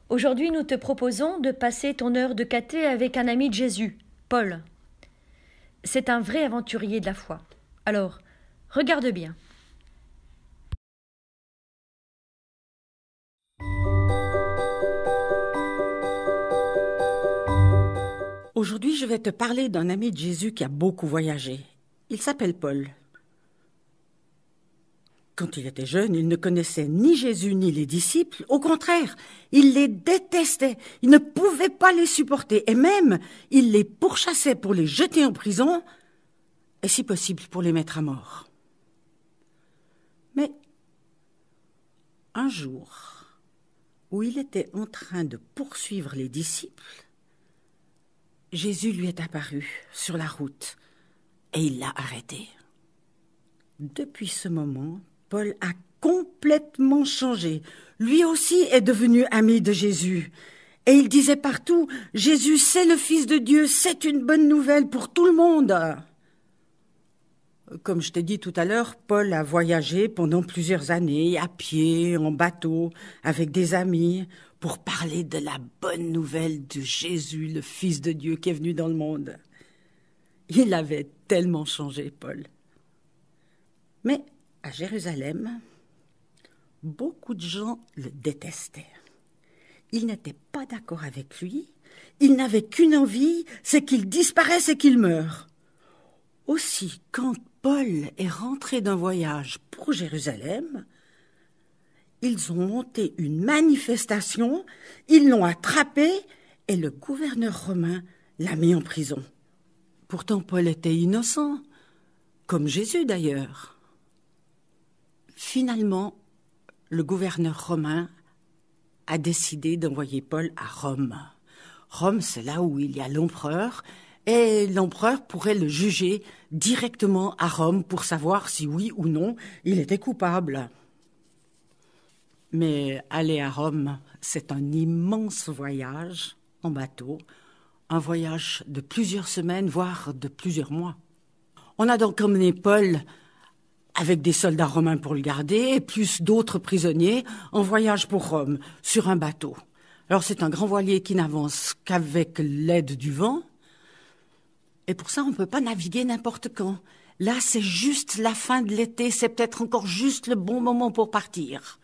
Aujourd'hui, nous te proposons de passer ton heure de caté avec un ami de Jésus, Paul. C'est un vrai aventurier de la foi. Alors, regarde bien. Aujourd'hui, je vais te parler d'un ami de Jésus qui a beaucoup voyagé. Il s'appelle Paul. Quand il était jeune, il ne connaissait ni Jésus ni les disciples. Au contraire, il les détestait. Il ne pouvait pas les supporter. Et même, il les pourchassait pour les jeter en prison et, si possible, pour les mettre à mort. Mais un jour, où il était en train de poursuivre les disciples, Jésus lui est apparu sur la route et il l'a arrêté. Depuis ce moment, Paul a complètement changé. Lui aussi est devenu ami de Jésus. Et il disait partout, « Jésus, c'est le Fils de Dieu, c'est une bonne nouvelle pour tout le monde. » Comme je t'ai dit tout à l'heure, Paul a voyagé pendant plusieurs années, à pied, en bateau, avec des amis, pour parler de la bonne nouvelle de Jésus, le Fils de Dieu qui est venu dans le monde. Il avait tellement changé, Paul. Mais à Jérusalem, beaucoup de gens le détestaient. Ils n'étaient pas d'accord avec lui. Ils n'avaient qu'une envie, c'est qu'il disparaisse et qu'il meure. Aussi, quand Paul est rentré d'un voyage pour Jérusalem, ils ont monté une manifestation, ils l'ont attrapé et le gouverneur romain l'a mis en prison. Pourtant, Paul était innocent, comme Jésus d'ailleurs. Finalement, le gouverneur romain a décidé d'envoyer Paul à Rome. Rome, c'est là où il y a l'empereur, et l'empereur pourrait le juger directement à Rome pour savoir si oui ou non il était coupable. Mais aller à Rome, c'est un immense voyage en bateau, un voyage de plusieurs semaines, voire de plusieurs mois. On a donc emmené Paul avec des soldats romains pour le garder, et plus d'autres prisonniers, en voyage pour Rome, sur un bateau. Alors c'est un grand voilier qui n'avance qu'avec l'aide du vent, et pour ça on ne peut pas naviguer n'importe quand. Là c'est juste la fin de l'été, c'est peut-être encore juste le bon moment pour partir.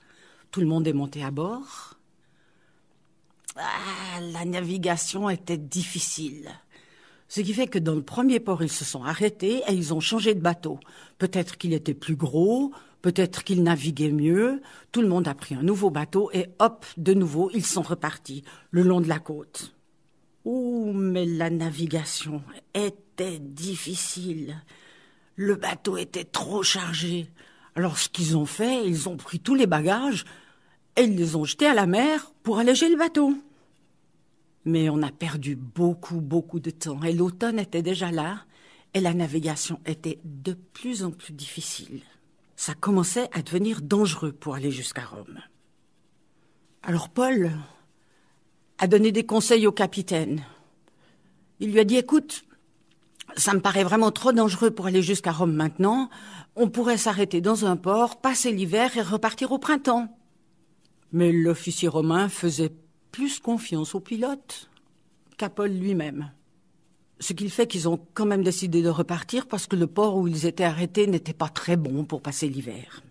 Tout le monde est monté à bord. La navigation était difficile. Ce qui fait que dans le premier port, ils se sont arrêtés et ils ont changé de bateau. Peut-être qu'il était plus gros, peut-être qu'il naviguait mieux. Tout le monde a pris un nouveau bateau et hop, de nouveau, ils sont repartis le long de la côte. Ouh, mais la navigation était difficile. Le bateau était trop chargé. Alors ce qu'ils ont fait, ils ont pris tous les bagages et ils les ont jetés à la mer pour alléger le bateau. Mais on a perdu beaucoup de temps. Et l'automne était déjà là, et la navigation était de plus en plus difficile. Ça commençait à devenir dangereux pour aller jusqu'à Rome. Alors Paul a donné des conseils au capitaine. Il lui a dit, écoute, ça me paraît vraiment trop dangereux pour aller jusqu'à Rome maintenant. On pourrait s'arrêter dans un port, passer l'hiver et repartir au printemps. Mais l'officier romain faisait plus confiance au pilote qu'à Paul lui-même. Ce qui fait qu'ils ont quand même décidé de repartir parce que le port où ils étaient arrêtés n'était pas très bon pour passer l'hiver.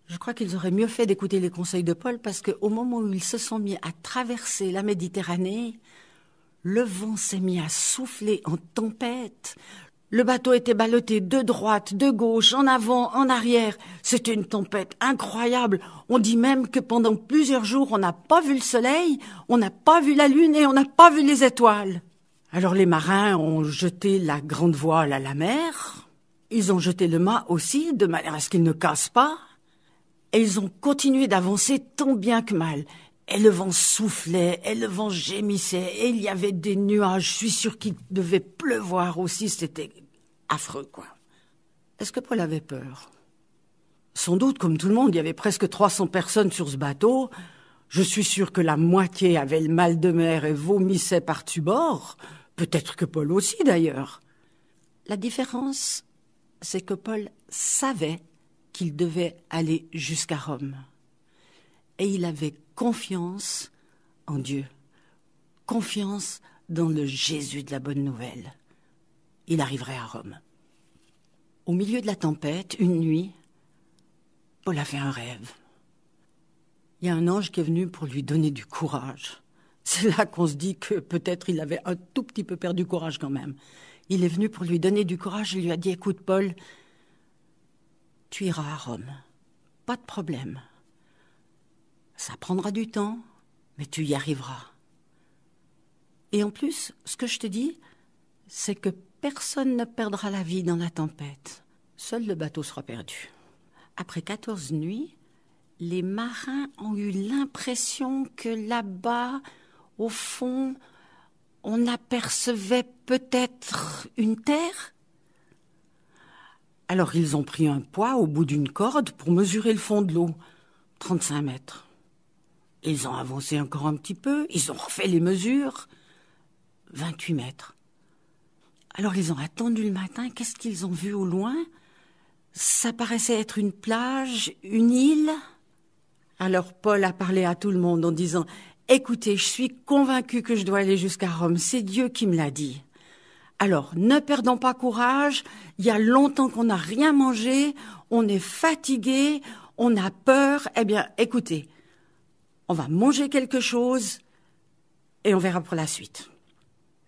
Je crois qu'ils auraient mieux fait d'écouter les conseils de Paul parce qu'au moment où ils se sont mis à traverser la Méditerranée, le vent s'est mis à souffler en tempête. Le bateau était ballotté de droite, de gauche, en avant, en arrière. C'était une tempête incroyable. On dit même que pendant plusieurs jours, on n'a pas vu le soleil, on n'a pas vu la lune et on n'a pas vu les étoiles. Alors les marins ont jeté la grande voile à la mer. Ils ont jeté le mât aussi, de manière à ce qu'il ne casse pas. Et ils ont continué d'avancer tant bien que mal. Et le vent soufflait, et le vent gémissait, et il y avait des nuages. Je suis sûre qu'il devait pleuvoir aussi, c'était affreux, quoi. Est-ce que Paul avait peur? Sans doute, comme tout le monde, il y avait presque 300 personnes sur ce bateau. Je suis sûre que la moitié avait le mal de mer et vomissait par-dessus bord. Peut-être que Paul aussi, d'ailleurs. La différence, c'est que Paul savait qu'il devait aller jusqu'à Rome. Et il avait confiance en Dieu, confiance dans le Jésus de la bonne nouvelle. Il arriverait à Rome. Au milieu de la tempête, une nuit, Paul a fait un rêve. Il y a un ange qui est venu pour lui donner du courage. C'est là qu'on se dit que peut-être il avait un tout petit peu perdu courage quand même. Il est venu pour lui donner du courage et lui a dit « Écoute Paul, tu iras à Rome, pas de problème. Ça prendra du temps, mais tu y arriveras. Et en plus, ce que je te dis, c'est que personne ne perdra la vie dans la tempête. Seul le bateau sera perdu. » Après 14 nuits, les marins ont eu l'impression que là-bas, au fond, on apercevait peut-être une terre. Alors ils ont pris un poids au bout d'une corde pour mesurer le fond de l'eau, 35 mètres. Ils ont avancé encore un petit peu, ils ont refait les mesures, 28 mètres. Alors ils ont attendu le matin, qu'est-ce qu'ils ont vu au loin ? Ça paraissait être une plage, une île. Alors Paul a parlé à tout le monde en disant « Écoutez, je suis convaincu que je dois aller jusqu'à Rome, c'est Dieu qui me l'a dit. Alors, ne perdons pas courage, il y a longtemps qu'on n'a rien mangé, on est fatigué, on a peur. Eh bien, écoutez, on va manger quelque chose et on verra pour la suite. »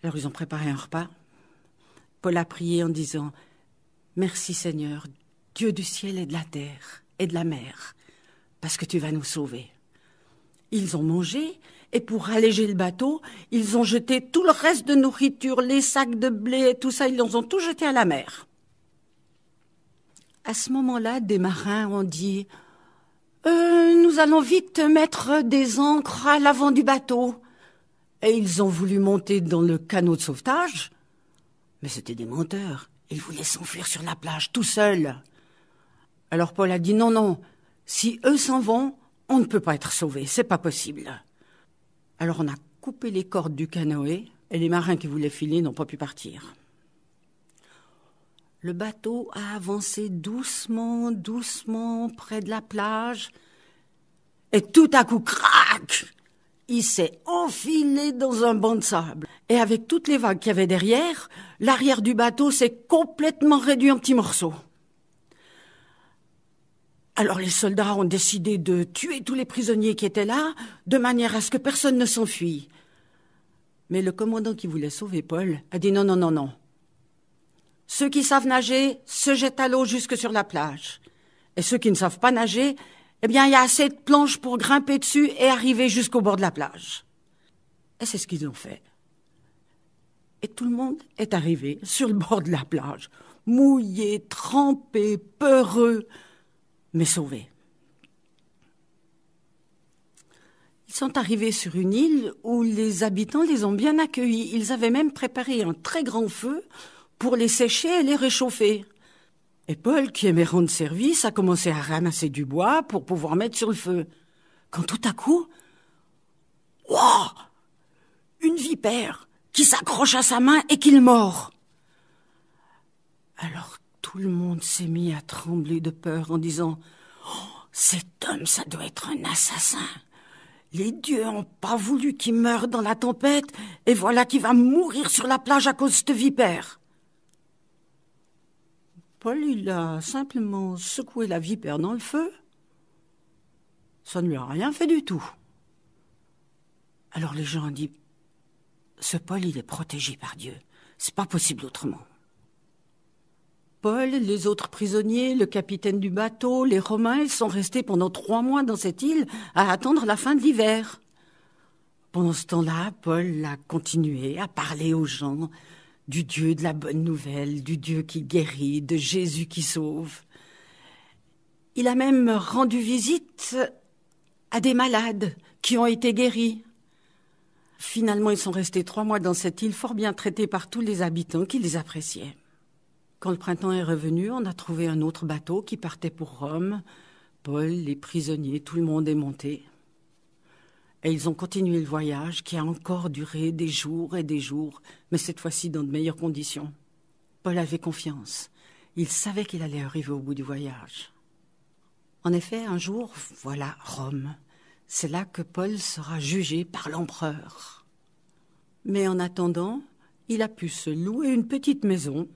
Alors ils ont préparé un repas. Paul a prié en disant « Merci Seigneur, Dieu du ciel et de la terre et de la mer, parce que tu vas nous sauver. » Ils ont mangé, et pour alléger le bateau, ils ont jeté tout le reste de nourriture, les sacs de blé, tout ça, ils ont tout jeté à la mer. À ce moment-là, des marins ont dit « Nous allons vite mettre des ancres à l'avant du bateau. » Et ils ont voulu monter dans le canot de sauvetage, mais c'était des menteurs. Ils voulaient s'enfuir sur la plage tout seuls. Alors Paul a dit « Non, non, si eux s'en vont, on ne peut pas être sauvés, c'est pas possible. » Alors on a coupé les cordes du canoë et les marins qui voulaient filer n'ont pas pu partir. Le bateau a avancé doucement, doucement près de la plage et tout à coup, crac, il s'est enfilé dans un banc de sable. Et avec toutes les vagues qu'il y avait derrière, l'arrière du bateau s'est complètement réduit en petits morceaux. Alors les soldats ont décidé de tuer tous les prisonniers qui étaient là, de manière à ce que personne ne s'enfuit. Mais le commandant qui voulait sauver Paul a dit non, non, non, non. Ceux qui savent nager se jettent à l'eau jusque sur la plage. Et ceux qui ne savent pas nager, eh bien, il y a assez de planches pour grimper dessus et arriver jusqu'au bord de la plage. Et c'est ce qu'ils ont fait. Et tout le monde est arrivé sur le bord de la plage, mouillé, trempé, peureux, mais sauvés. Ils sont arrivés sur une île où les habitants les ont bien accueillis. Ils avaient même préparé un très grand feu pour les sécher et les réchauffer. Et Paul, qui aimait rendre service, a commencé à ramasser du bois pour pouvoir mettre sur le feu. Quand tout à coup, wow, une vipère qui s'accroche à sa main et qui le mord. Alors tout le monde s'est mis à trembler de peur en disant « Oh, cet homme, ça doit être un assassin. Les dieux n'ont pas voulu qu'il meure dans la tempête et voilà qu'il va mourir sur la plage à cause de cette vipère. » Paul, il a simplement secoué la vipère dans le feu. Ça ne lui a rien fait du tout. Alors les gens ont dit « Ce Paul, il est protégé par Dieu. C'est pas possible autrement. » Paul, les autres prisonniers, le capitaine du bateau, les Romains, ils sont restés pendant 3 mois dans cette île à attendre la fin de l'hiver. Pendant ce temps-là, Paul a continué à parler aux gens du Dieu de la bonne nouvelle, du Dieu qui guérit, de Jésus qui sauve. Il a même rendu visite à des malades qui ont été guéris. Finalement, ils sont restés 3 mois dans cette île, fort bien traités par tous les habitants qui les appréciaient. Quand le printemps est revenu, on a trouvé un autre bateau qui partait pour Rome. Paul, les prisonniers, tout le monde est monté. Et ils ont continué le voyage qui a encore duré des jours, mais cette fois-ci dans de meilleures conditions. Paul avait confiance. Il savait qu'il allait arriver au bout du voyage. En effet, un jour, voilà Rome. C'est là que Paul sera jugé par l'empereur. Mais en attendant, il a pu se louer une petite maison,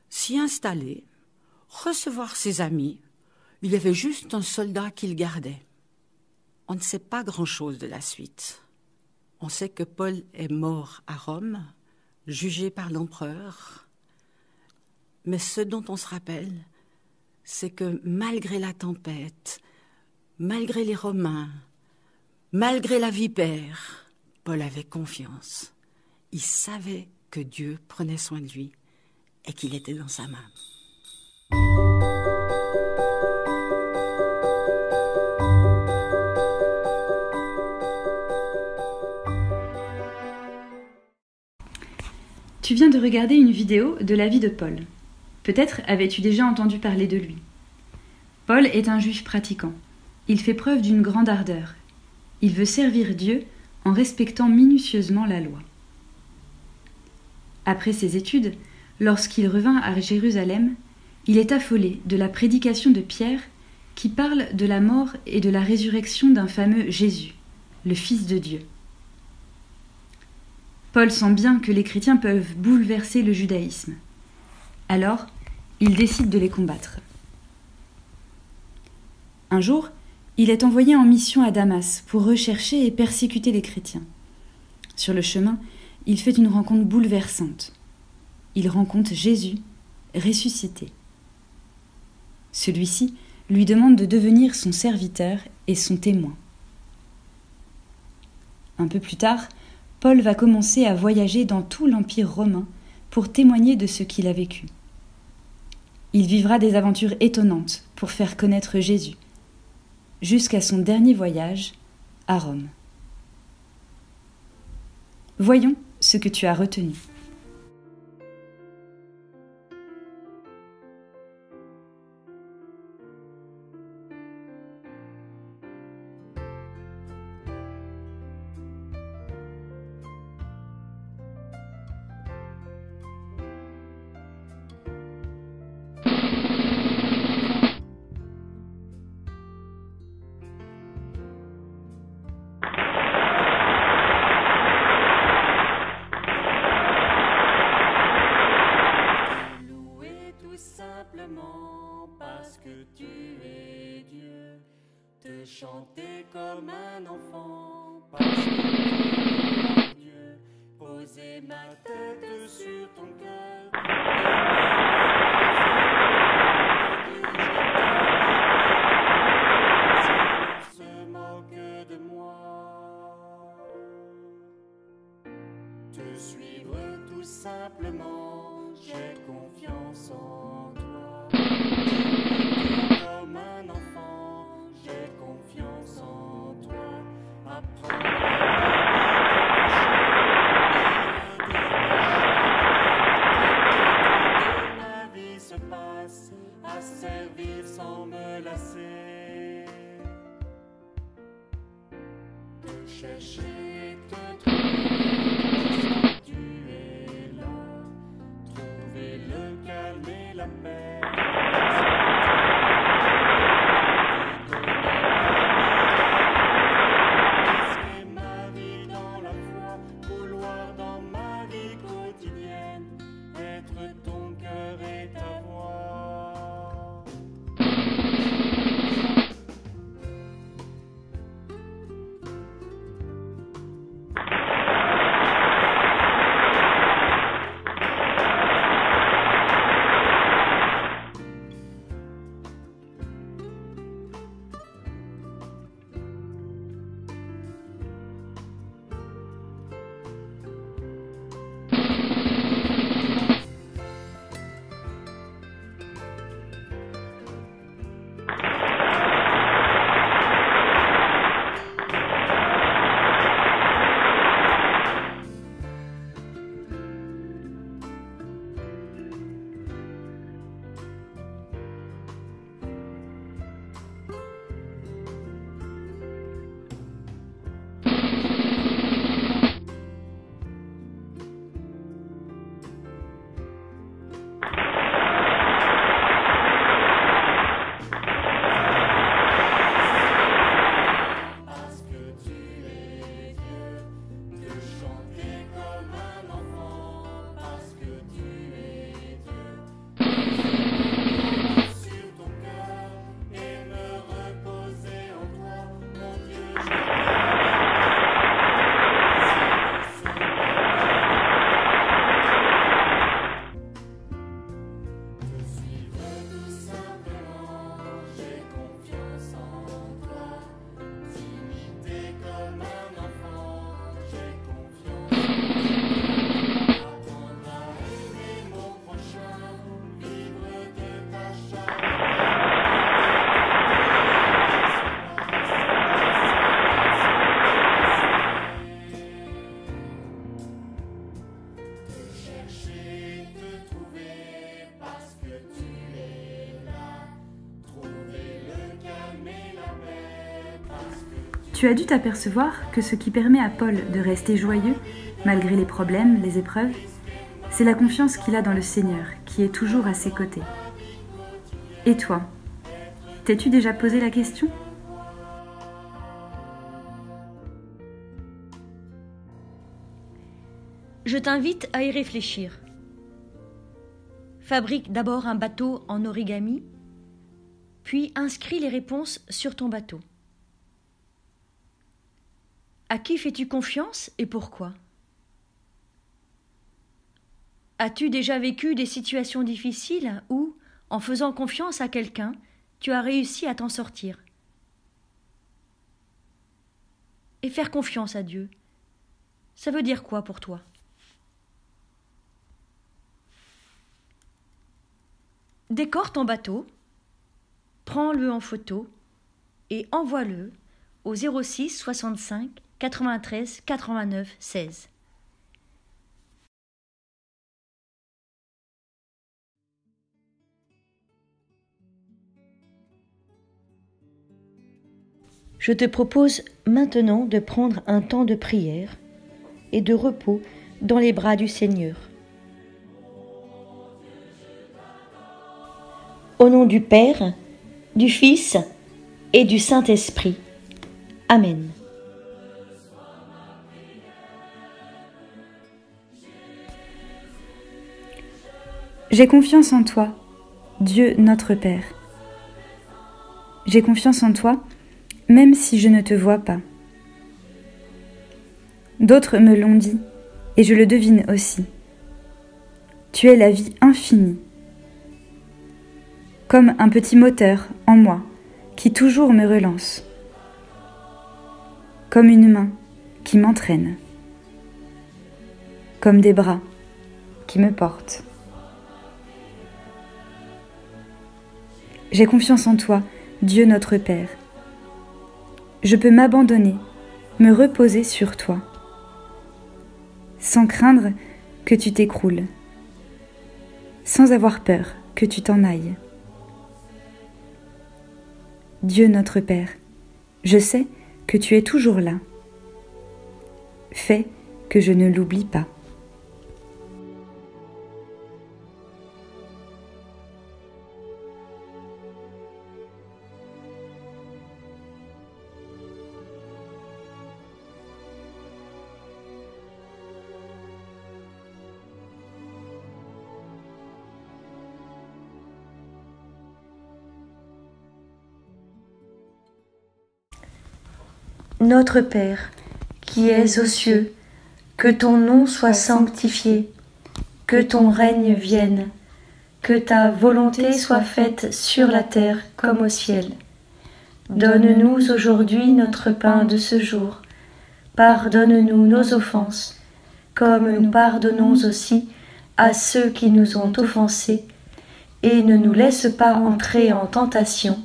s'y installer, recevoir ses amis. Il y avait juste un soldat qu'il gardait. On ne sait pas grand-chose de la suite. On sait que Paul est mort à Rome, jugé par l'empereur. Mais ce dont on se rappelle, c'est que malgré la tempête, malgré les Romains, malgré la vipère, Paul avait confiance. Il savait que Dieu prenait soin de lui et qu'il était dans sa main. Tu viens de regarder une vidéo de la vie de Paul. Peut-être avais-tu déjà entendu parler de lui. Paul est un juif pratiquant. Il fait preuve d'une grande ardeur. Il veut servir Dieu en respectant minutieusement la loi. Après ses études, lorsqu'il revint à Jérusalem, il est affolé de la prédication de Pierre qui parle de la mort et de la résurrection d'un fameux Jésus, le Fils de Dieu. Paul sent bien que les chrétiens peuvent bouleverser le judaïsme. Alors, il décide de les combattre. Un jour, il est envoyé en mission à Damas pour rechercher et persécuter les chrétiens. Sur le chemin, il fait une rencontre bouleversante. Il rencontre Jésus, ressuscité. Celui-ci lui demande de devenir son serviteur et son témoin. Un peu plus tard, Paul va commencer à voyager dans tout l'Empire romain pour témoigner de ce qu'il a vécu. Il vivra des aventures étonnantes pour faire connaître Jésus, jusqu'à son dernier voyage à Rome. Voyons ce que tu as retenu. Parce que tu es Dieu, te chanter comme un enfant, parce que tu es Dieu, poser ma tête sur ton cœur, et se moque de moi, te suivre tout simplement, j'ai confiance en toi. Comme un enfant, j'ai confiance en toi. Apprends que ma vie se passe à servir sans me lasser. Te chercher et te trouver, tu es là. Trouver le calme et l'amour. Tu as dû t'apercevoir que ce qui permet à Paul de rester joyeux, malgré les problèmes, les épreuves, c'est la confiance qu'il a dans le Seigneur, qui est toujours à ses côtés. Et toi, t'es-tu déjà posé la question ? Je t'invite à y réfléchir. Fabrique d'abord un bateau en origami, puis inscris les réponses sur ton bateau. À qui fais-tu confiance et pourquoi ? As-tu déjà vécu des situations difficiles où, en faisant confiance à quelqu'un, tu as réussi à t'en sortir ? Et faire confiance à Dieu, ça veut dire quoi pour toi ? Décore ton bateau, prends-le en photo et envoie-le au 06 65 93 89 16. Je te propose maintenant de prendre un temps de prière et de repos dans les bras du Seigneur. Au nom du Père, du Fils et du Saint-Esprit. Amen. J'ai confiance en toi, Dieu notre Père. J'ai confiance en toi, même si je ne te vois pas. D'autres me l'ont dit, et je le devine aussi. Tu es la vie infinie, comme un petit moteur en moi qui toujours me relance, comme une main qui m'entraîne, comme des bras qui me portent. J'ai confiance en toi, Dieu notre Père. Je peux m'abandonner, me reposer sur toi, sans craindre que tu t'écroules, sans avoir peur que tu t'en ailles. Dieu notre Père, je sais que tu es toujours là. Fais que je ne l'oublie pas. Notre Père, qui es aux cieux, que ton nom soit sanctifié, que ton règne vienne, que ta volonté soit faite sur la terre comme au ciel. Donne-nous aujourd'hui notre pain de ce jour. Pardonne-nous nos offenses, comme nous pardonnons aussi à ceux qui nous ont offensés, et ne nous laisse pas entrer en tentation,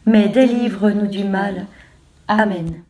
mais délivre-nous du mal. Amen.